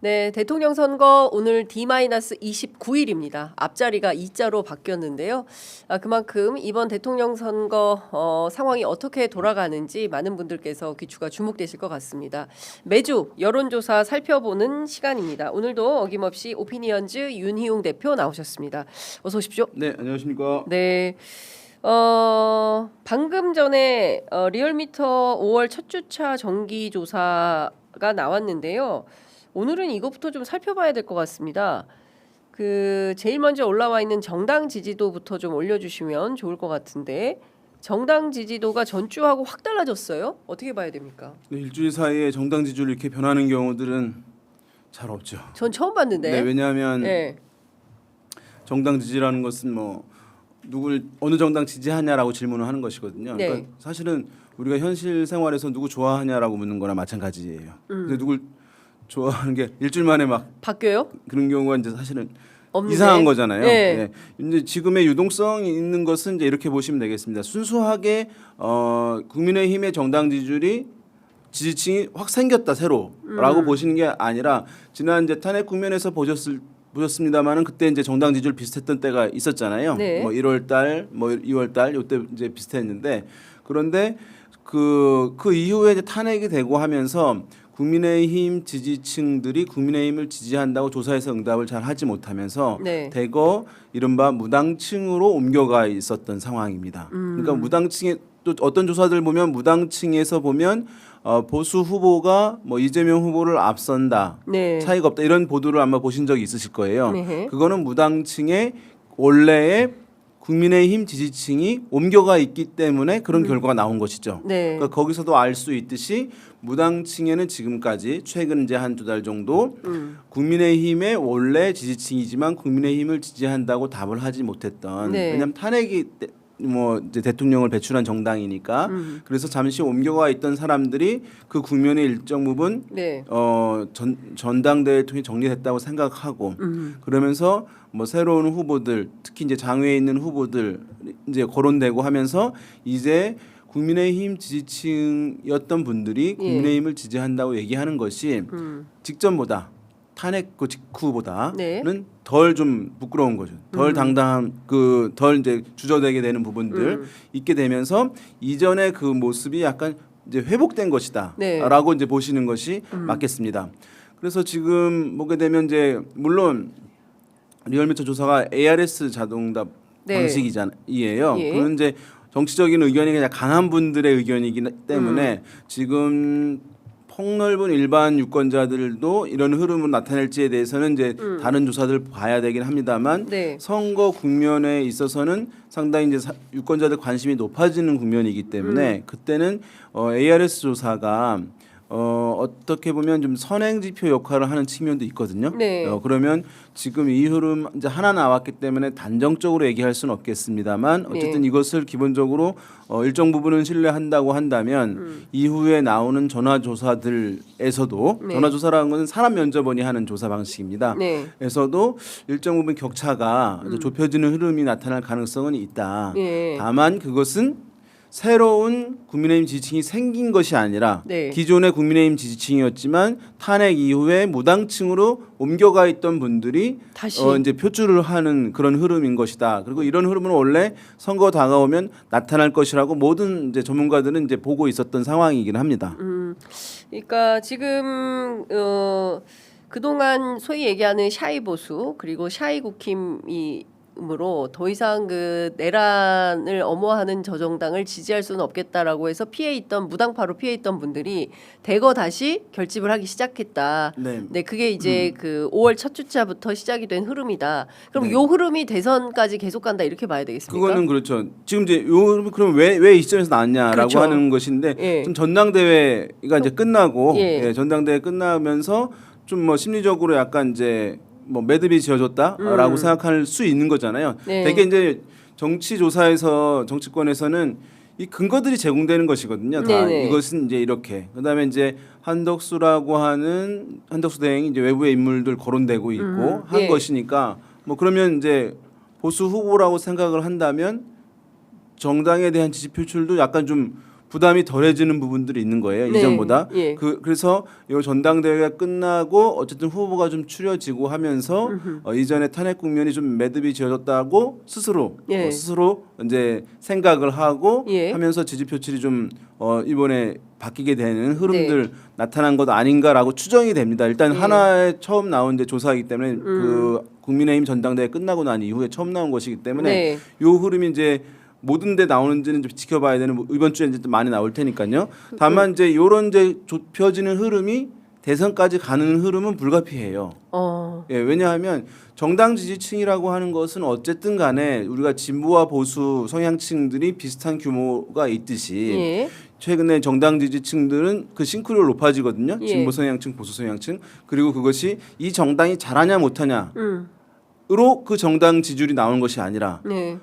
네, 대통령 선거 오늘 D-29일입니다. 앞자리가 2자로 바뀌었는데요. 그만큼 이번 대통령 선거 상황이 어떻게 돌아가는지 많은 분들께서 귀추가 주목되실 것 같습니다. 매주 여론조사 살펴보는 시간입니다. 오늘도 어김없이 오피니언즈 윤희용 대표 나오셨습니다. 어서 오십시오. 네, 안녕하십니까. 네. 방금 전에 리얼미터 5월 첫 주차 정기 조사가 나왔는데요. 오늘은 이것부터 좀 살펴봐야 될 것 같습니다. 제일 먼저 올라와 있는 정당 지지도부터 좀 올려주시면 좋을 것 같은데 정당 지지도가 전주하고 확 달라졌어요. 어떻게 봐야 됩니까? 네, 일주일 사이에 정당 지지율이 이렇게 변하는 경우들은 잘 없죠. 전 처음 봤는데. 네, 왜냐하면 네. 정당 지지라는 것은 뭐 누굴 어느 정당 지지하냐라고 질문을 하는 것이거든요. 네. 그러니까 사실은 우리가 현실 생활에서 누구 좋아하냐라고 묻는 거나 마찬가지예요. 근데 누굴 좋아하는 게 일주일 만에 막 바뀌어요? 그런 경우가 이제 사실은 없는데? 이상한 거잖아요. 네. 네. 이제 지금의 유동성이 있는 것은 이제 이렇게 보시면 되겠습니다. 순수하게 국민의힘의 정당 지지층이 확 생겼다 새로라고 보시는 게 아니라 지난 이제 탄핵 국면에서 보셨습니다만은 그때 이제 정당 지지율 비슷했던 때가 있었잖아요. 네. 뭐 1월 달, 뭐 2월 달 요때 이제 비슷했는데 그런데 그 이후에 이제 탄핵이 되고 하면서 국민의힘 지지층들이 국민의힘을 지지한다고 조사에서 응답을 잘 하지 못하면서 네. 대거 이른바 무당층으로 옮겨가 있었던 상황입니다. 그러니까 무당층에 또 어떤 조사들 보면 무당층에서 보면 보수 후보가 뭐 이재명 후보를 앞선다, 네. 차이가 없다 이런 보도를 아마 보신 적이 있으실 거예요. 네. 그거는 무당층의 원래의 국민의힘 지지층이 옮겨가 있기 때문에 그런 결과가 나온 것이죠. 네. 그러니까 거기서도 알 수 있듯이 무당층에는 지금까지 최근 이제 한두 달 정도 국민의힘의 원래 지지층이지만 국민의힘을 지지한다고 답을 하지 못했던 네. 왜냐하면 탄핵이 뭐 이제 대통령을 배출한 정당이니까 그래서 잠시 옮겨가 있던 사람들이 그 국면의 일정 부분 네. 전당대회를 통해 정리됐다고 생각하고 그러면서 뭐 새로운 후보들 특히 이제 장외에 있는 후보들 이제 거론되고 하면서 이제 국민의힘 지지층이었던 분들이 국민의힘을 지지한다고 얘기하는 것이 직전보다 탄핵 그 직후보다는 네. 덜 좀 부끄러운 거죠. 덜 당당한 덜 이제 주저되게 되는 부분들 있게 되면서 이전의 그 모습이 약간 이제 회복된 것이다라고 네. 이제 보시는 것이 맞겠습니다. 그래서 지금 보게 되면 이제 물론 리얼미터 조사가 ARS 자동답 네. 방식이에요. 예. 그건 이제 정치적인 의견이 그냥 강한 분들의 의견이기 때문에 지금 폭넓은 일반 유권자들도 이런 흐름을 나타낼지에 대해서는 이제 다른 조사들 봐야 되긴 합니다만 네. 선거 국면에 있어서는 상당히 이제 유권자들 관심이 높아지는 국면이기 때문에 그때는 ARS 조사가 어떻게 보면 좀 선행 지표 역할을 하는 측면도 있거든요. 네. 그러면 지금 이 흐름 이제 하나 나왔기 때문에 단정적으로 얘기할 수는 없겠습니다만 어쨌든 네. 이것을 기본적으로 일정 부분은 신뢰한다고 한다면 이후에 나오는 전화조사들에서도 네. 전화조사라는 것은 사람 면접원이 하는 조사 방식입니다. 네. 에서도 일정 부분 격차가 이제 좁혀지는 흐름이 나타날 가능성은 있다. 네. 다만 그것은 새로운 국민의힘 지지층이 생긴 것이 아니라 네. 기존의 국민의힘 지지층이었지만 탄핵 이후에 무당층으로 옮겨가 있던 분들이 다시. 이제 표출을 하는 그런 흐름인 것이다. 그리고 이런 흐름은 원래 선거 다가오면 나타날 것이라고 모든 이제 전문가들은 이제 보고 있었던 상황이긴 합니다. 그러니까 지금 그동안 소위 얘기하는 샤이 보수 그리고 샤이 국힘이 으로 더 이상 그 내란을 엄호하는 저 정당을 지지할 수는 없겠다라고 해서 피해 있던 무당파로 피해 있던 분들이 대거 다시 결집을 하기 시작했다. 네. 그게 이제 그 5월 첫 주차부터 시작이 된 흐름이다. 그럼 네. 요 흐름이 대선까지 계속 간다 이렇게 봐야 되겠습니까? 그거는 그렇죠. 지금 이제 그럼 왜 이 시점에서 나왔냐라고 그렇죠. 하는 것인데 예. 좀 전당대회가 이제 끝나고 예. 전당대회 끝나면서 좀 뭐 심리적으로 약간 이제 뭐 매듭이 지어졌다라고 생각할 수 있는 거잖아요. 네. 되게 이제 정치 조사에서 정치권에서는 이 근거들이 제공되는 것이거든요. 다 네네. 이것은 이제 이렇게. 그다음에 이제 한덕수라고 하는 한덕수 대행이 이제 외부의 인물들 거론되고 있고 한 예. 것이니까 뭐 그러면 이제 보수 후보라고 생각을 한다면 정당에 대한 지지 표출도 약간 좀 부담이 덜해지는 부분들이 있는 거예요. 네. 이전보다. 예. 그래서 이 전당대회가 끝나고 어쨌든 후보가 좀 추려지고 하면서 이전에 탄핵 국면이 좀 매듭이 지어졌다고 스스로 예. 스스로 이제 생각을 하고 예. 하면서 지지 표출이 좀 이번에 바뀌게 되는 흐름들 나타난 것 아닌가라고 추정이 됩니다. 일단 예. 하나에 처음 나온 이제 조사이기 때문에 그 국민의힘 전당대회 끝나고 난 이후에 처음 나온 것이기 때문에 네. 요 흐름이 이제 모든 데 나오는지는 좀 지켜봐야 되는 이번 주에 이제 또 많이 나올 테니까요. 다만 이제 요런 이제 좁혀지는 흐름이 대선까지 가는 흐름은 불가피해요. 예, 왜냐하면 정당 지지층이라고 하는 것은 어쨌든 간에 우리가 진보와 보수 성향층들이 비슷한 규모가 있듯이 예. 최근에 정당 지지층들은 그 싱크로율 높아지거든요. 예. 진보 성향층, 보수 성향층. 그리고 그것이 이 정당이 잘하냐 못하냐로 그 정당 지지율이 나오는 것이 아니라 네.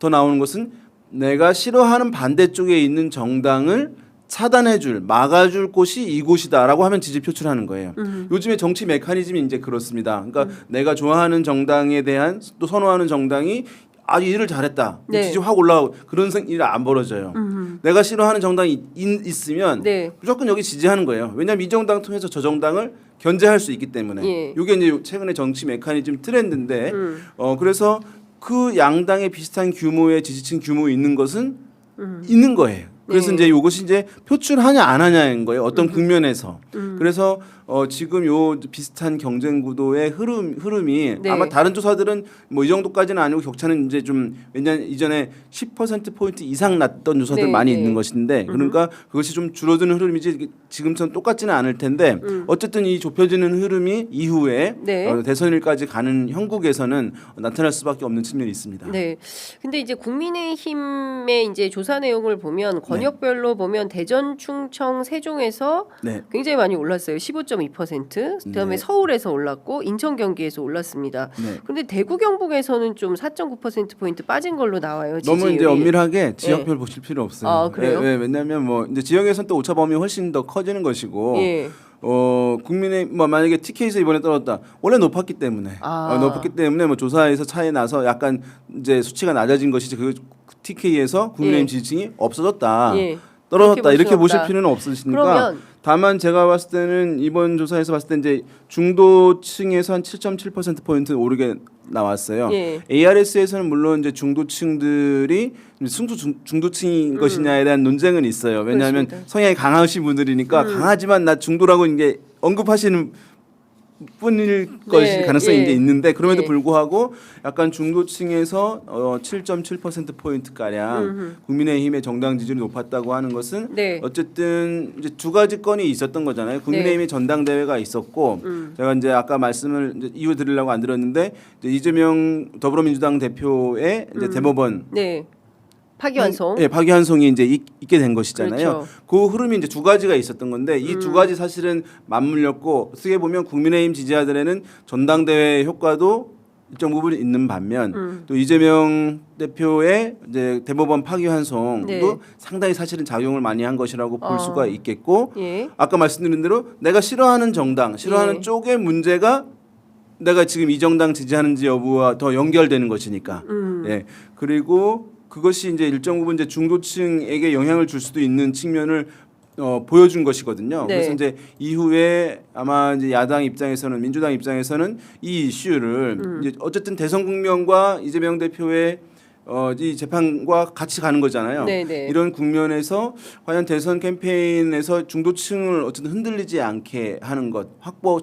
더 나오는 것은 내가 싫어하는 반대쪽에 있는 정당을 차단해줄, 막아줄 곳이 이곳이다라고 하면 지지 표출하는 거예요. 요즘에 정치 메커니즘이 이제 그렇습니다. 그러니까 내가 좋아하는 정당에 대한 또 선호하는 정당이 아주 일을 잘했다. 네. 지지 확 올라오고 그런 일이 안 벌어져요. 내가 싫어하는 정당이 있으면 네. 무조건 여기 지지하는 거예요. 왜냐하면 이 정당 통해서 저 정당을 견제할 수 있기 때문에. 예. 이게 이제 최근에 정치 메커니즘 트렌드인데 그래서 그 양당의 비슷한 규모의 지지층 규모 있는 것은 있는 거예요. 그래서 네. 이제 이것이 이제 표출하냐 안 하냐인 거예요. 어떤 국면에서. 그래서 지금 요 비슷한 경쟁 구도의 흐름이 네. 아마 다른 조사들은 뭐 이 정도까지는 아니고 격차는 이제 좀 왜냐하면 이전에 10% 포인트 이상 났던 조사들 네, 많이 네. 있는 것인데 그러니까 그것이 좀 줄어드는 흐름이지 지금처럼 똑같지는 않을 텐데 어쨌든 이 좁혀지는 흐름이 이후에 네. 대선일까지 가는 형국에서는 나타날 수밖에 없는 측면이 있습니다. 네. 근데 이제 국민의힘의 이제 조사 내용을 보면 권역별로 보면 대전, 충청, 세종에서 네. 굉장히 많이 올랐어요. 15.2%. 그다음에 네. 서울에서 올랐고 인천, 경기에서 올랐습니다. 네. 근데 대구, 경북에서는 좀 4.9% 포인트 빠진 걸로 나와요. 너무 이제 지지율이. 엄밀하게 지역별 보실 필요 없어요. 아, 그래요? 왜냐하면 뭐 이제 지역에서는 또 오차 범위 훨씬 더 커지는 것이고 예. 국민의 뭐 만약에 TK에서 이번에 떨어졌다 원래 높았기 때문에 높았기 때문에 뭐 조사에서 차이 나서 약간 이제 수치가 낮아진 것이지 그 TK에서 국민의힘 예. 지지층이 없어졌다. 예. 떨어졌다 이렇게 보실 없다. 필요는 없으시니까 그러면 다만 제가 봤을 때는 이번 조사에서 봤을 때 이제 중도층에서 한 7.7% 포인트 오르게 나왔어요. 예. ARS에서는 물론 이제 중도층들이 중도층인 것이냐에 대한 논쟁은 있어요. 왜냐하면 그렇습니다. 성향이 강하신 분들이니까 강하지만 나 중도라고 이게 언급하시는 뿐일 것이 가능성이 예. 이제 있는데 그럼에도 예. 불구하고 약간 중도층에서 7.7% 포인트 가량 국민의힘의 정당 지지율이 높았다고 하는 것은 네. 어쨌든 이제 두 가지 건이 있었던 거잖아요. 국민의힘의 전당대회가 있었고 제가 이제 아까 말씀을 이제 이유 드리려고 안 드렸는데 이제 이재명 더불어민주당 대표의 이제 대법원 네. 파기환송. 예, 파기환송이 이제 있게 된 것이잖아요. 그렇죠. 그 흐름이 이제 두 가지가 있었던 건데 이 두 가지 사실은 맞물렸고 어떻게 보면 국민의힘 지지자들에는 전당대회 효과도 일정 부분 있는 반면 또 이재명 대표의 이제 대법원 파기환송도 네. 상당히 사실은 작용을 많이 한 것이라고 볼 수가 있겠고 예. 아까 말씀드린 대로 내가 싫어하는 정당, 싫어하는 예. 쪽의 문제가 내가 지금 이 정당 지지하는지 여부와 더 연결되는 것이니까. 예. 그리고 그것이 이제 일정 부분 이제 중도층에게 영향을 줄 수도 있는 측면을 보여준 것이거든요. 네. 그래서 이제 이후에 아마 이제 야당 입장에서는 민주당 입장에서는 이 이슈를 이제 어쨌든 대선 국면과 이재명 대표의 이 재판과 같이 가는 거잖아요. 네네. 이런 국면에서 과연 대선 캠페인에서 중도층을 어쨌든 흔들리지 않게 하는 것,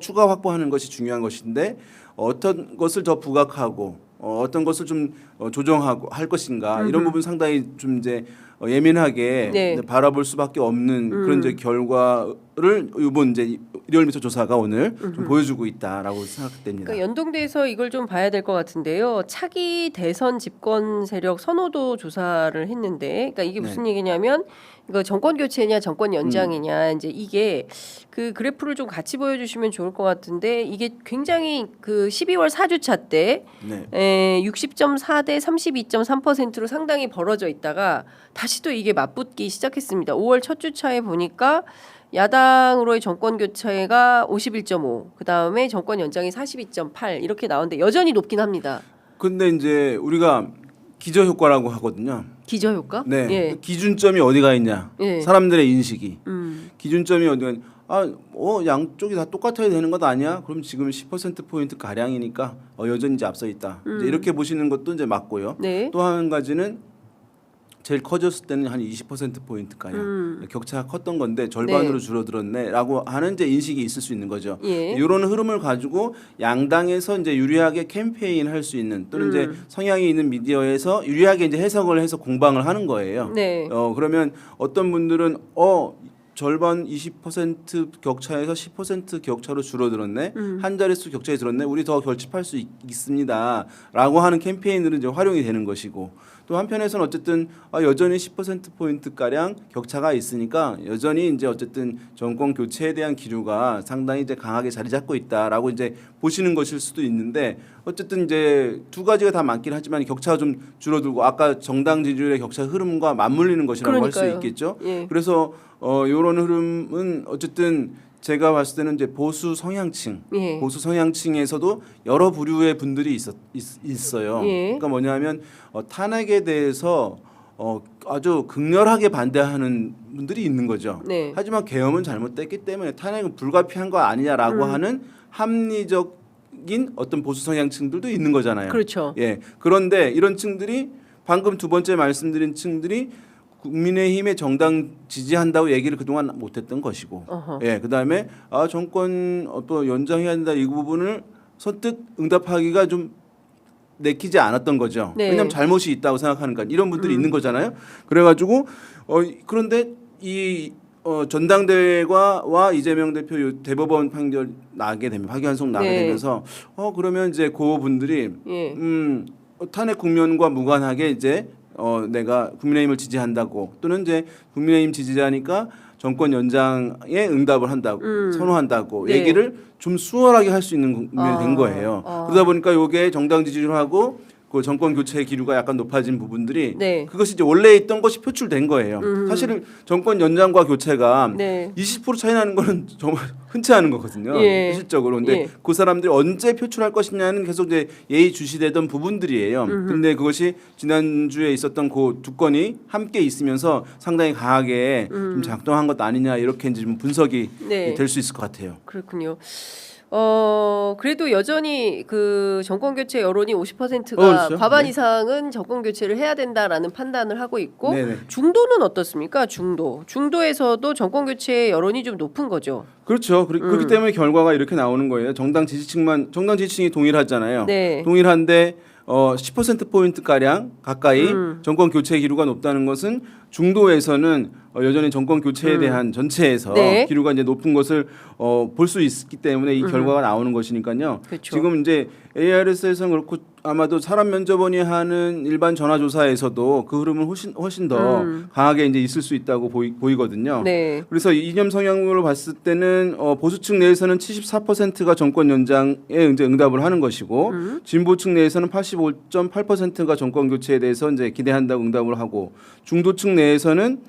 추가 확보하는 것이 중요한 것인데 어떤 것을 더 부각하고 어떤 것을 좀 조정하고 할 것인가 이런 부분 상당히 좀 이제 예민하게 네. 바라볼 수밖에 없는 그런 이제 결과를 이번 이제 일요일 미터 조사가 오늘 좀 보여주고 있다라고 생각됩니다. 그러니까 연동돼서 이걸 좀 봐야 될 것 같은데요. 차기 대선 집권 세력 선호도 조사를 했는데, 그러니까 이게 무슨 얘기냐면 이거 정권 교체냐 정권 연장이냐 이제 이게 그 그래프를 좀 같이 보여주시면 좋을 것 같은데 이게 굉장히 그 12월 4주차 때 네. 60.4 대 32.3%로 상당히 벌어져 있다가 다시 또 이게 맞붙기 시작했습니다. 5월 첫 주차에 보니까 야당으로의 정권 교체가 51.5, 그 다음에 정권 연장이 42.8 이렇게 나오는데 여전히 높긴 합니다. 근데 이제 우리가 기저 효과라고 하거든요. 기저효과? 네. 예. 기준점이 어디가 있냐? 예. 사람들의 인식이. 기준점이 어디가 있냐? 양쪽이 다 똑같아야 되는 것 아니야? 그럼 지금 10% 포인트 가량이니까 여전히 이제 앞서 있다. 이제 이렇게 보시는 것도 이제 맞고요. 네. 또 한 가지는 제일 커졌을 때는 한 20% 포인트 가량 격차가 컸던 건데 절반으로 네. 줄어들었네라고 하는 이제 인식이 있을 수 있는 거죠. 예. 이런 흐름을 가지고 양당에서 이제 유리하게 캠페인 할 수 있는 또는 이제 성향이 있는 미디어에서 유리하게 이제 해석을 해서 공방을 하는 거예요. 네. 그러면 어떤 분들은 절반 20% 격차에서 10% 격차로 줄어들었네. 한 자릿수 격차에 들었네. 우리 더 결집할 수 있습니다라고 하는 캠페인으로 이제 활용이 되는 것이고 또 한편에서는 어쨌든 여전히 10% 포인트 가량 격차가 있으니까 여전히 이제 어쨌든 정권 교체에 대한 기류가 상당히 이제 강하게 자리 잡고 있다라고 이제 보시는 것일 수도 있는데 어쨌든 이제 두 가지가 다 맞긴 하지만 격차가 좀 줄어들고 아까 정당 지지율의 격차 흐름과 맞물리는 것이라고 할 수 그러니까요. 있겠죠. 예. 그래서 이런 흐름은 어쨌든 제가 봤을 때는 이제 보수 성향층, 예. 보수 성향층에서도 여러 부류의 분들이 있어요. 예. 그러니까 뭐냐면 탄핵에 대해서 아주 극렬하게 반대하는 분들이 있는 거죠. 네. 하지만 계엄은 잘못됐기 때문에 탄핵은 불가피한 거 아니냐라고 하는 합리적인 어떤 보수 성향층들도 있는 거잖아요. 그렇죠. 예. 그런데 이런 층들이 방금 두 번째 말씀드린 층들이 국민의힘의 정당 지지한다고 얘기를 그동안 못했던 것이고, 어허. 예, 그 다음에 정권 또 연장해야 된다 이 부분을 선뜻 응답하기가 좀 내키지 않았던 거죠. 네. 왜냐하면 잘못이 있다고 생각하니까 이런 분들이 있는 거잖아요. 그래가지고 그런데 이 전당대회와 이재명 대표 대법원 판결 나게 되면 파기환송 나게 네. 되면서 그러면 이제 그 분들이 예. 탄핵 국면과 무관하게 이제 내가 국민의힘을 지지한다고 또는 이제 국민의힘 지지자니까 정권 연장에 응답을 한다고 선호한다고 네. 얘기를 좀 수월하게 할 수 있는 국면이 된 거예요. 그러다 보니까 이게 정당 지지율하고 그 정권 교체 기류가 약간 높아진 부분들이 네. 그것이 이제 원래 있던 것이 표출된 거예요. 사실은 정권 연장과 교체가 네. 20% 차이 나는 거는 정말 흔치 않은 거거든요. 예. 실적으로. 근데 예. 그 사람들이 언제 표출할 것이냐는 계속 이제 예의주시되던 부분들이에요. 근데 그것이 지난주에 있었던 그 두 건이 함께 있으면서 상당히 강하게 좀 작동한 것 아니냐 이렇게 이제 좀 분석이 네. 될 수 있을 것 같아요. 그렇군요. 그래도 여전히 그 정권 교체 여론이 50%가 그렇죠. 과반 네. 이상은 정권 교체를 해야 된다라는 판단을 하고 있고 네네. 중도는 어떻습니까? 중도에서도 정권 교체 여론이 좀 높은 거죠. 그렇죠. 그렇기 때문에 결과가 이렇게 나오는 거예요. 정당 지지층이 동일하잖아요. 네. 동일한데 10% 포인트 가량 가까이 정권 교체 기류가 높다는 것은 중도에서는 여전히 정권 교체에 대한 전체에서 네. 기류가 이제 높은 것을 볼 수 있기 때문에 이 결과가 나오는 것이니까요. 그렇죠. 지금 이제 ARS에서는 그렇고 아마도 사람 면접원이 하는 일반 전화조사에서도 그 흐름은 훨씬 더 강하게 이제 있을 수 있다고 보이거든요. 네. 그래서 이념 성향으로 봤을 때는 보수층 내에서는 74%가 정권 연장에 이제 응답을 하는 것이고 진보층 내에서는 85.8%가 정권 교체에 대해서 이제 기대한다고 응답을 하고 중도층 내에서는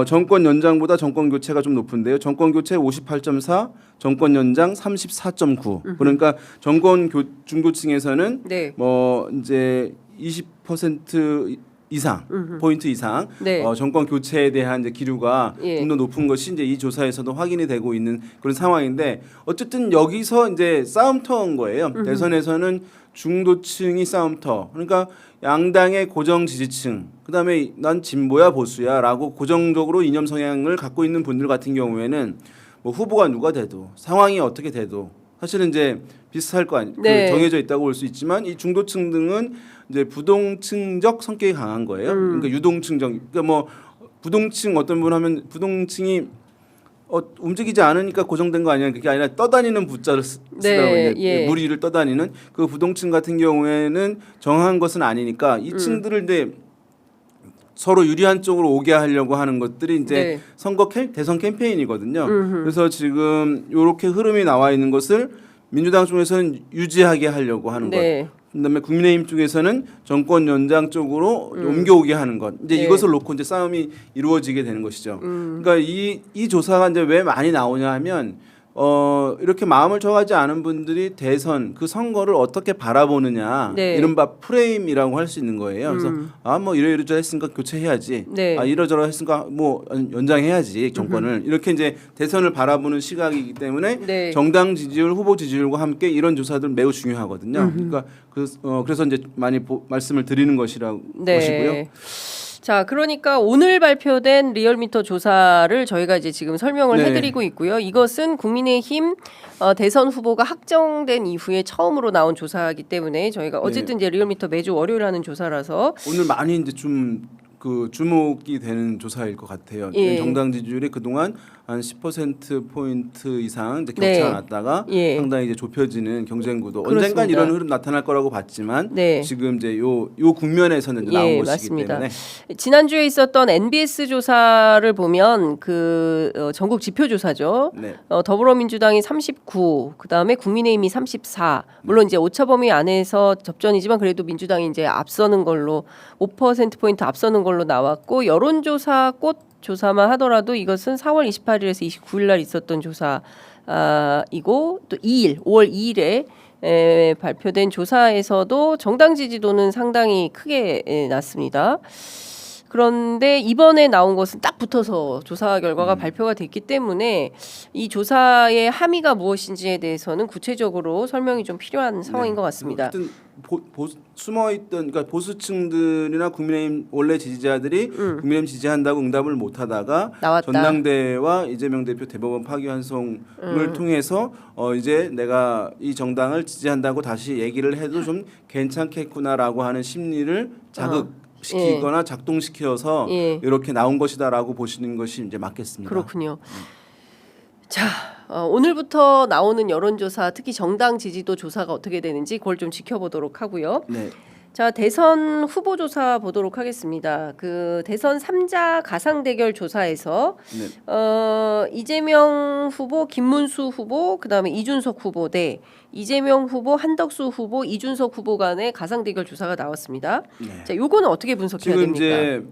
정권 연장보다 정권 교체가 좀 높은데요. 정권 교체 58.4, 정권 연장 34.9. 그러니까 중도층에서는 네. 이제 20% 이상 포인트 이상 네. 정권 교체에 대한 이제 기류가 예. 좀 더 높은 것이 이제 이 조사에서도 확인이 되고 있는 그런 상황인데 어쨌든 여기서 이제 싸움터인 거예요. 대선에서는 중도층이 싸움터. 그러니까 양당의 고정 지지층. 그다음에 난 진보야 보수야라고 고정적으로 이념 성향을 갖고 있는 분들 같은 경우에는 뭐 후보가 누가 돼도 상황이 어떻게 돼도 사실은 이제 비슷할 거 아니 네. 정해져 있다고 볼 수 있지만 이 중도층 등은 이제 부동층적 성격이 강한 거예요. 그러니까 유동층적 그러니까 뭐 부동층 어떤 분 하면 부동층이 움직이지 않으니까 고정된 거 아니야. 그게 아니라 떠다니는 부자를 쓰더라고요. 네, 이제 예. 물 위를 떠다니는 그 부동층 같은 경우에는 정한 것은 아니니까 이 층들을 이제 서로 유리한 쪽으로 오게 하려고 하는 것들이 이제 네. 대선 캠페인이거든요. 그래서 지금 이렇게 흐름이 나와 있는 것을 민주당 쪽에서는 유지하게 하려고 하는 네. 것. 그다음에 국민의힘 쪽에서는 정권 연장 쪽으로 옮겨오게 하는 것. 이제 네. 이것을 놓고 이제 싸움이 이루어지게 되는 것이죠. 그러니까 이 조사가 이제 왜 많이 나오냐 하면 이렇게 마음을 정하지 않은 분들이 대선 그 선거를 어떻게 바라보느냐 네. 이른바 프레임이라고 할 수 있는 거예요. 그래서 뭐 이러이러 했으니까 교체해야지. 네. 이러저러 했으니까 뭐 연장해야지 정권을 이렇게 이제 대선을 바라보는 시각이기 때문에 네. 정당 지지율, 후보 지지율과 함께 이런 조사들 매우 중요하거든요. 그러니까 그래서 이제 많이 말씀을 드리는 것이라고 것이고요. 네. 자, 그러니까 오늘 발표된 리얼미터 조사를 저희가 이제 지금 설명을 네. 해드리고 있고요. 이것은 국민의힘 대선 후보가 확정된 이후에 처음으로 나온 조사이기 때문에 저희가 어쨌든 이제 리얼미터 매주 월요일 하는 조사라서 오늘 많이 이제 좀 그 주목이 되는 조사일 것 같아요. 예. 정당 지지율이 그동안 한 10% 포인트 이상 이제 네. 격차가 났다가 예. 상당히 이제 좁혀지는 경쟁 구도. 그렇습니다. 언젠간 이런 흐름 나타날 거라고 봤지만 네. 지금 이제 요 국면에서는 이제 나온 예, 것이기 맞습니다. 때문에 지난주에 있었던 NBS 조사를 보면 전국 지표 조사죠. 네. 더불어민주당이 39, 그다음에 국민의힘이 34. 물론 이제 오차범위 안에서 접전이지만 그래도 민주당이 이제 앞서는 걸로 5% 포인트 앞서는 걸로 나왔고 여론조사 꽃 조사만 하더라도 이것은 4월 28일에서 29일 날 있었던 조사이고 또 5월 2일에 발표된 조사에서도 정당 지지도는 상당히 크게 났습니다. 그런데 이번에 나온 것은 딱 붙어서 조사 결과가 발표가 됐기 때문에 이 조사의 함의가 무엇인지에 대해서는 구체적으로 설명이 좀 필요한 상황인 것 같습니다. 하여튼 숨어있던 그러니까 보수층들이나 국민의힘 원래 지지자들이 국민의힘 지지한다고 응답을 못하다가 나왔다. 전당대회와 이재명 대표 대법원 파기환송을 통해서 이제 내가 이 정당을 지지한다고 다시 얘기를 해도 좀 괜찮겠구나라고 하는 심리를 자극시키거나 작동시켜서 예. 이렇게 나온 것이다라고 보시는 것이 이제 맞겠습니다. 그렇군요. 자, 오늘부터 나오는 여론조사, 특히 정당 지지도 조사가 어떻게 되는지 그걸 좀 지켜보도록 하고요. 네. 자, 대선 후보 조사 보도록 하겠습니다. 그 대선 3자 가상 대결 조사에서 네. 이재명 후보, 김문수 후보, 그다음에 이준석 후보 대 이재명 후보, 한덕수 후보, 이준석 후보 간의 가상 대결 조사가 나왔습니다. 네. 자, 요거는 어떻게 분석해야 지금 됩니까? 이제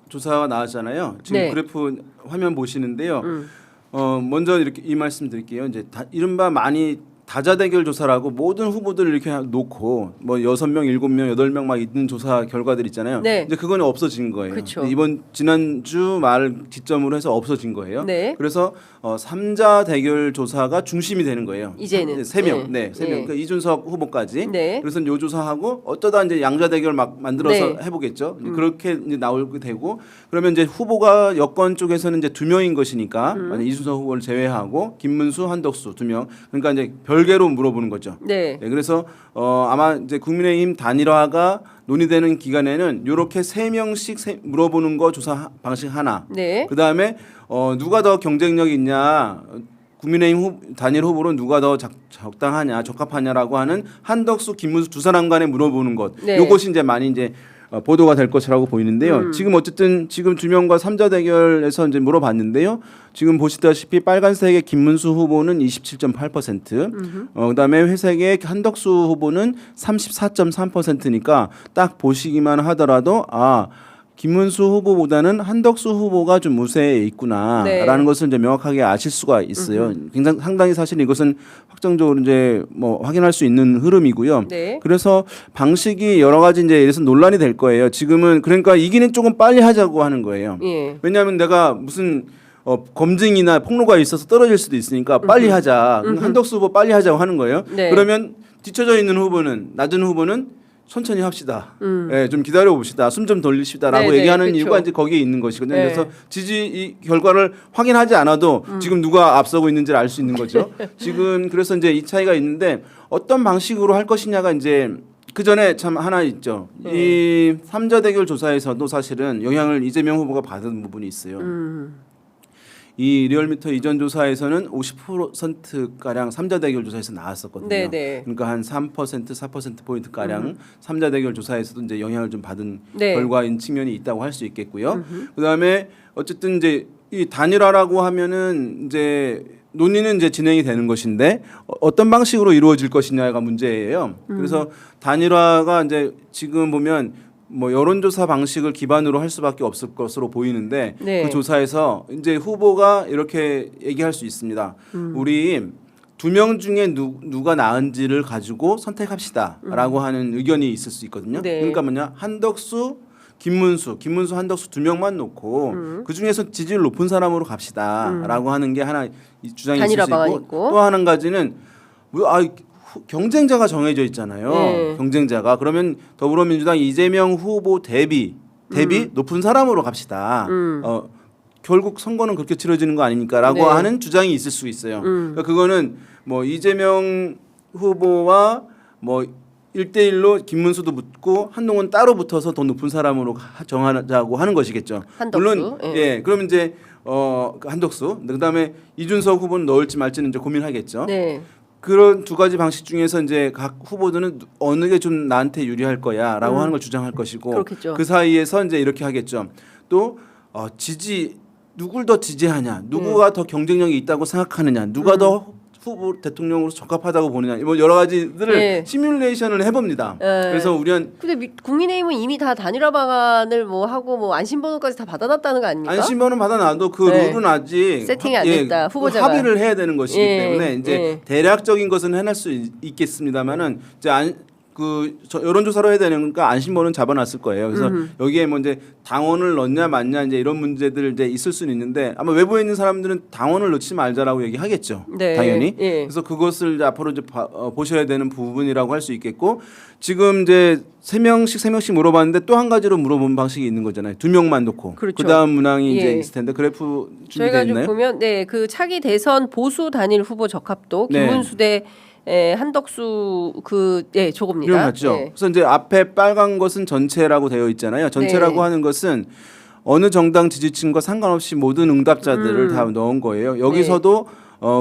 조사가 나왔잖아요. 지금 네. 그래프 화면 보시는데요. 먼저 이렇게 이 말씀 드릴게요. 이제 이른바 많이 다자대결 조사라고 모든 후보들을 이렇게 놓고 뭐 6명, 7명, 8명 막 있는 조사 결과들 있잖아요. 네. 이제 그건 없어진 거예요. 그쵸. 이번 지난주 말 기점으로 해서 없어진 거예요. 네. 그래서 3자 대결 조사가 중심이 되는 거예요. 이제는. 3명. 네. 네, 3명. 네. 그러니까 이준석 후보까지. 네. 그래서 요 조사하고 어쩌다 이제 양자 대결 막 만들어서 네. 해보겠죠. 그렇게 이제 나오게 되고 그러면 이제 후보가 여권 쪽에서는 이제 2명인 것이니까 만약 이준석 후보를 제외하고 김문수, 한덕수 2명. 그러니까 이제 별개로 물어보는 거죠. 네. 네, 그래서 아마 이제 국민의힘 단일화가 논의되는 기간에는 이렇게 3명씩 물어보는 거 조사 방식 하나. 네. 그 다음에 누가 더 경쟁력 있냐. 국민의힘 단일 후보로 누가 더 적당하냐, 적합하냐라고 하는 한덕수, 김문수 두 사람 간에 물어보는 것. 네. 이것이 이제 많이 이제 보도가 될 것이라고 보이는데요. 지금 어쨌든 지금 2명과 3자 대결에서 이제 물어봤는데요. 지금 보시다시피 빨간색의 김문수 후보는 27.8%, 그다음에 회색의 한덕수 후보는 34.3%니까 딱 보시기만 하더라도 김문수 후보보다는 한덕수 후보가 좀 우세에 있구나라는 네. 것을 이제 명확하게 아실 수가 있어요. 굉장히 상당히 사실 이것은 확정적으로 이제 뭐 확인할 수 있는 흐름이고요. 네. 그래서 방식이 여러 가지 이제 이래서 논란이 될 거예요. 지금은 그러니까 이기는 조금 빨리 하자고 하는 거예요. 예. 왜냐하면 내가 무슨 검증이나 폭로가 있어서 떨어질 수도 있으니까 빨리 하자. 한덕수 후보 빨리 하자고 하는 거예요. 네. 그러면 뒤쳐져 있는 후보는 낮은 후보는 천천히 합시다. 예, 좀 기다려 봅시다. 숨 좀 돌리시다라고 네네, 얘기하는 그쵸. 이유가 이제 거기에 있는 것이거든요. 네. 그래서 이 결과를 확인하지 않아도 지금 누가 앞서고 있는지를 알 수 있는 거죠. 지금 그래서 이제 이 차이가 있는데 어떤 방식으로 할 것이냐가 이제 그 전에 참 하나 있죠. 이 3자 대결 조사에서도 사실은 영향을 이재명 후보가 받은 부분이 있어요. 이 리얼미터 이전 조사에서는 50% 가량 3자 대결 조사에서 나왔었거든요. 네네. 그러니까 한 3%, 4% 포인트 가량 3자 대결 조사에서도 이제 영향을 좀 받은 네. 결과인 측면이 있다고 할 수 있겠고요. 그다음에 어쨌든 이제 이 단일화라고 하면은 이제 논의는 이제 진행이 되는 것인데 어떤 방식으로 이루어질 것이냐가 문제예요. 그래서 단일화가 이제 지금 보면 뭐 여론조사 방식을 기반으로 할 수밖에 없을 것으로 보이는데 네. 그 조사에서 이제 후보가 이렇게 얘기할 수 있습니다. 우리 2명 중에 누가 나은지를 가지고 선택합시다라고 하는 의견이 있을 수 있거든요. 네. 그러니까 뭐냐 한덕수, 김문수, 한덕수 2명만 놓고 그 중에서 지지율 높은 사람으로 갑시다라고 하는 게 하나 이 주장이 있을 단일화 수 방안이 있고 있고. 또 한 가지는 경쟁자가 정해져 있잖아요. 네. 경쟁자가 그러면 더불어민주당 이재명 후보 대비 높은 사람으로 갑시다. 결국 선거는 그렇게 치러지는 거 아닙니까라고 네. 하는 주장이 있을 수 있어요. 그러니까 그거는 뭐 이재명 후보와 뭐 1대1로 김문수도 붙고 한동훈 따로 붙어서 더 높은 사람으로 정하자고 하는 것이겠죠. 한덕수. 물론 예. 예. 그러면 이제 한덕수 그다음에 이준석 후보는 넣을지 말지는 이제 고민하겠죠. 네. 그런 두 가지 방식 중에서 이제 각 후보들은 어느 게 좀 나한테 유리할 거야라고 하는 걸 주장할 것이고 그렇겠죠. 그 사이에서 이제 이렇게 하겠죠. 또 지지 누굴 더 지지하냐, 누구가 더 경쟁력이 있다고 생각하느냐, 누가 더 후보 대통령으로 적합하다고 보느냐, 뭐 여러 가지들을 네. 시뮬레이션을 해봅니다. 네. 그래서 우리는 근데 국민의힘은 이미 다 단일화 방안을 뭐 하고 뭐 안심번호까지 다 받아놨다는 거 아닙니까? 안심번호 받아놔도 그 네. 룰은 아직 세팅이 안 됐다, 후보자가. 합의를 해야 되는 것이기 예, 때문에 이제 예. 대략적인 것은 해낼 수 있겠습니다만은 이제 여론조사로 해야 되니까 안심번호는 잡아놨을 거예요. 그래서 여기에 뭐 이제 당원을 넣냐 맞냐 이제 이런 문제들 이제 있을 수는 있는데 아마 외부에 있는 사람들은 당원을 넣지 말자라고 얘기하겠죠. 네. 당연히. 예. 그래서 그것을 이제 앞으로 이제 보셔야 되는 부분이라고 할 수 있겠고 지금 이제 세 명씩 물어봤는데 또 한 가지로 물어본 방식이 있는 거잖아요. 2명만 놓고 그렇죠. 그다음 문항이 이제 예. 있을 텐데 그래프 저희가 준비되어 좀 있나요? 보면 그 차기 대선 보수 단일 후보 적합도 네. 김문수 대 한덕수 저겁니다. 이런 맞죠. 예. 그래서 이제 앞에 빨간 것은 전체라고 되어 있잖아요. 전체라고 네. 하는 것은 어느 정당 지지층과 상관없이 모든 응답자들을 다 넣은 거예요. 여기서도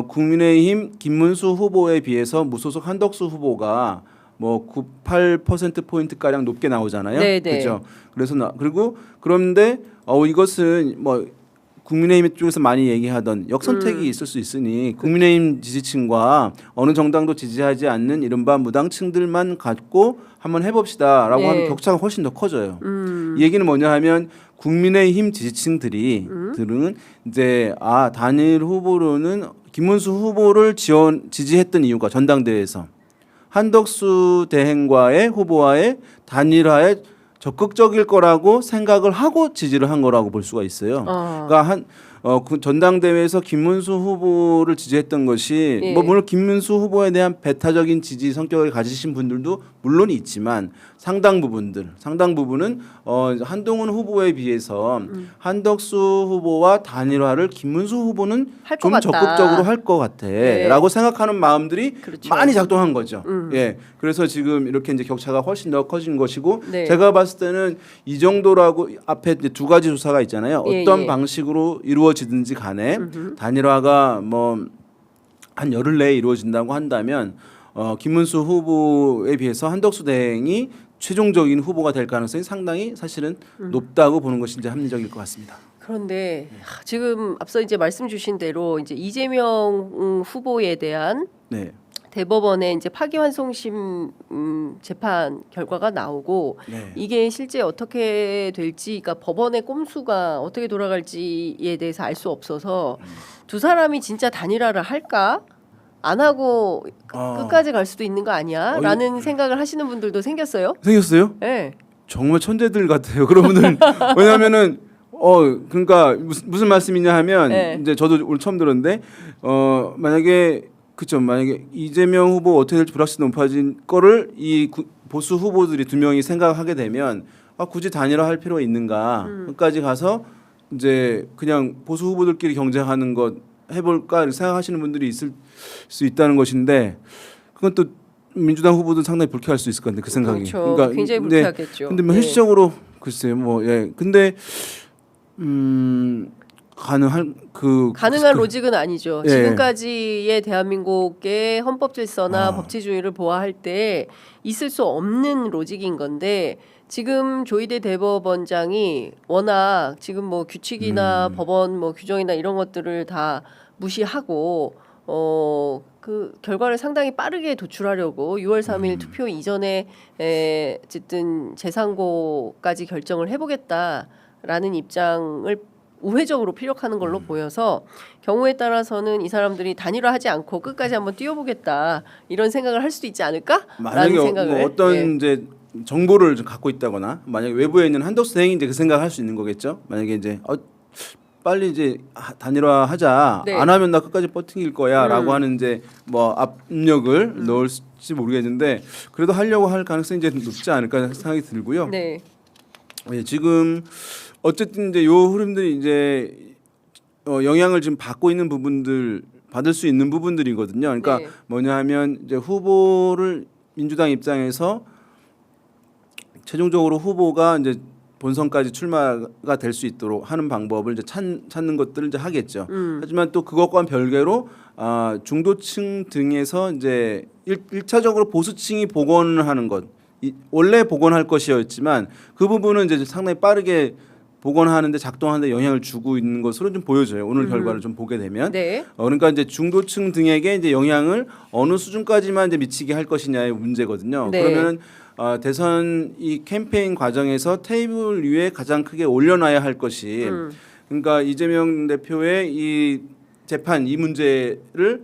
국민의힘 김문수 후보에 비해서 무소속 한덕수 후보가 뭐 98% 포인트 가량 높게 나오잖아요. 네, 네. 그렇죠. 그래서 그리고 그런데 이것은 뭐 국민의힘 쪽에서 많이 얘기하던 역선택이 있을 수 있으니 국민의힘 지지층과 어느 정당도 지지하지 않는 이른바 무당층들만 갖고 한번 해봅시다라고 네. 하면 격차가 훨씬 더 커져요. 이 얘기는 뭐냐 하면 국민의힘 지지층들은 이제 단일 후보로는 김문수 후보를 지지했던 이유가 전당대회에서 한덕수 대행과의 후보와의 단일화에 적극적일 거라고 생각을 하고 지지를 한 거라고 볼 수가 있어요. 그러니까 그 전당대회에서 김문수 후보를 지지했던 것이 예. 뭐 물론 김문수 후보에 대한 배타적인 지지 성격을 가지신 분들도 물론 있지만 상당 부분은 한동훈 후보에 비해서 한덕수 후보와 단일화를 김문수 후보는 할것 좀 같다. 적극적으로 할 것 같아라고 생각하는 마음들이 그렇죠. 많이 작동한 거죠. 예, 그래서 지금 이렇게 이제 격차가 훨씬 더 커진 것이고 네. 제가 봤을 때는 이 정도라고 앞에 이제 두 가지 조사가 있잖아요. 예, 어떤 예. 방식으로 이루어지든지 간에 단일화가 뭐 한 열흘 내에 이루어진다고 한다면 김문수 후보에 비해서 한덕수 대행이 최종적인 후보가 될 가능성이 상당히 사실은 높다고 보는 것이 이제 합리적일 것 같습니다. 그런데 지금 앞서 이제 말씀 주신 대로 이제 이재명 후보에 대한 네. 대법원의 이제 파기환송심 재판 결과가 나오고 네. 이게 실제 어떻게 될지, 그러니까 법원의 꼼수가 어떻게 돌아갈지에 대해서 알 수 없어서 두 사람이 진짜 단일화를 할까? 안 하고 끝까지 갈 수도 있는 거 아니야? 라는 생각을 하시는 분들도 생겼어요. 생겼어요? 네. 정말 천재들 같아요. 그런 분들 왜냐하면은 그러니까 무슨 말씀이냐 하면 네. 이제 저도 오늘 처음 들었는데 만약에 이재명 후보 어떻게 될지 불확실성이 높아진 거를 이 보수 후보들이 2명이 생각하게 되면 굳이 단일화할 필요가 있는가? 끝까지 가서 이제 그냥 보수 후보들끼리 경쟁하는 것 해볼까 이렇게 생각하시는 분들이 있을 수 있다는 것인데 그건 또 민주당 후보도 상당히 불쾌할 수 있을 것 같은데 그 생각이. 그렇죠. 굉장히 불쾌하겠죠. 근데 뭐 예. 현실적으로 글쎄요. 근데 가능한 로직은 아니죠. 예. 지금까지의 대한민국의 헌법 질서나 아. 법치주의를 보아할 때 있을 수 없는 로직인 건데 지금 조희대 대법원장이 워낙 지금 뭐 규칙이나 법원 뭐 규정이나 이런 것들을 다 무시하고 그 결과를 상당히 빠르게 도출하려고 6월 3일 투표 이전에 어쨌든 재상고까지 결정을 해보겠다라는 입장을 우회적으로 피력하는 걸로 보여서 경우에 따라서는 이 사람들이 단일화하지 않고 끝까지 한번 뛰어보겠다 이런 생각을 할 수도 있지 않을까라는 만약에 생각을 뭐 어떤 이제 정보를 좀 갖고 있다거나 만약에 외부에 있는 한덕수 대행이 이제 그 생각을 할 수 있는 거겠죠. 만약에 이제 빨리 이제 단일화하자. 네. 안 하면 나 끝까지 버팅길 거야라고 하는 이제 뭐 압력을 넣을지 모르겠는데 그래도 하려고 할 가능성이 이제 높지 않을까 생각이 들고요. 네. 예, 지금 어쨌든 이제 요 흐름들이 이제 영향을 지금 받고 있는 부분들 받을 수 있는 부분들이거든요. 그러니까 네. 뭐냐하면 이제 후보를 민주당 입장에서 최종적으로 후보가 이제 본선까지 출마가 될 수 있도록 하는 방법을 이제 찾는 것들을 이제 하겠죠. 하지만 또 그것과는 별개로 중도층 등에서 이제 1차적으로 보수층이 복원을 하는 것 원래 복원할 것이었지만 그 부분은 이제 상당히 빠르게 복원하는데 작동하는데 영향을 주고 있는 것으로 좀 보여져요. 오늘 결과를 좀 보게 되면. 네. 그러니까 이제 중도층 등에게 이제 영향을 어느 수준까지만 이제 미치게 할 것이냐의 문제거든요. 네. 그러면 대선 이 캠페인 과정에서 테이블 위에 가장 크게 올려놔야 할 것이 그러니까 이재명 대표의 이 재판 이 문제를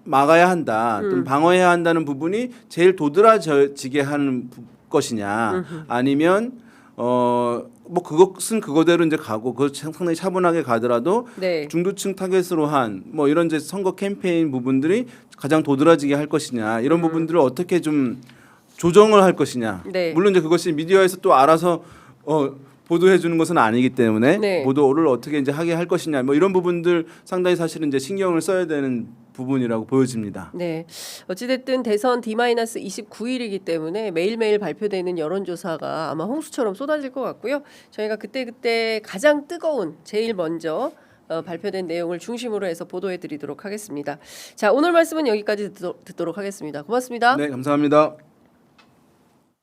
막아야 한다, 또는 방어해야 한다는 부분이 제일 도드라지게 하는 것이냐, 아니면 뭐 그것은 그거대로 이제 가고 그 상당히 차분하게 가더라도 네. 중도층 타겟으로 한 뭐 이런 이제 선거 캠페인 부분들이 가장 도드라지게 할 것이냐 이런 부분들을 어떻게 좀 조정을 할 것이냐. 네. 물론 이제 그것이 미디어에서 또 알아서 보도해 주는 것은 아니기 때문에 네. 보도를 어떻게 이제 하게 할 것이냐 뭐 이런 부분들 상당히 사실은 이제 신경을 써야 되는 부분이라고 보여집니다. 네. 어찌됐든 대선 D-29일이기 때문에 매일매일 발표되는 여론조사가 아마 홍수처럼 쏟아질 것 같고요. 저희가 그때그때 가장 뜨거운 제일 먼저 발표된 내용을 중심으로 해서 보도해 드리도록 하겠습니다. 자, 오늘 말씀은 여기까지 듣도록 하겠습니다. 고맙습니다. 네, 감사합니다.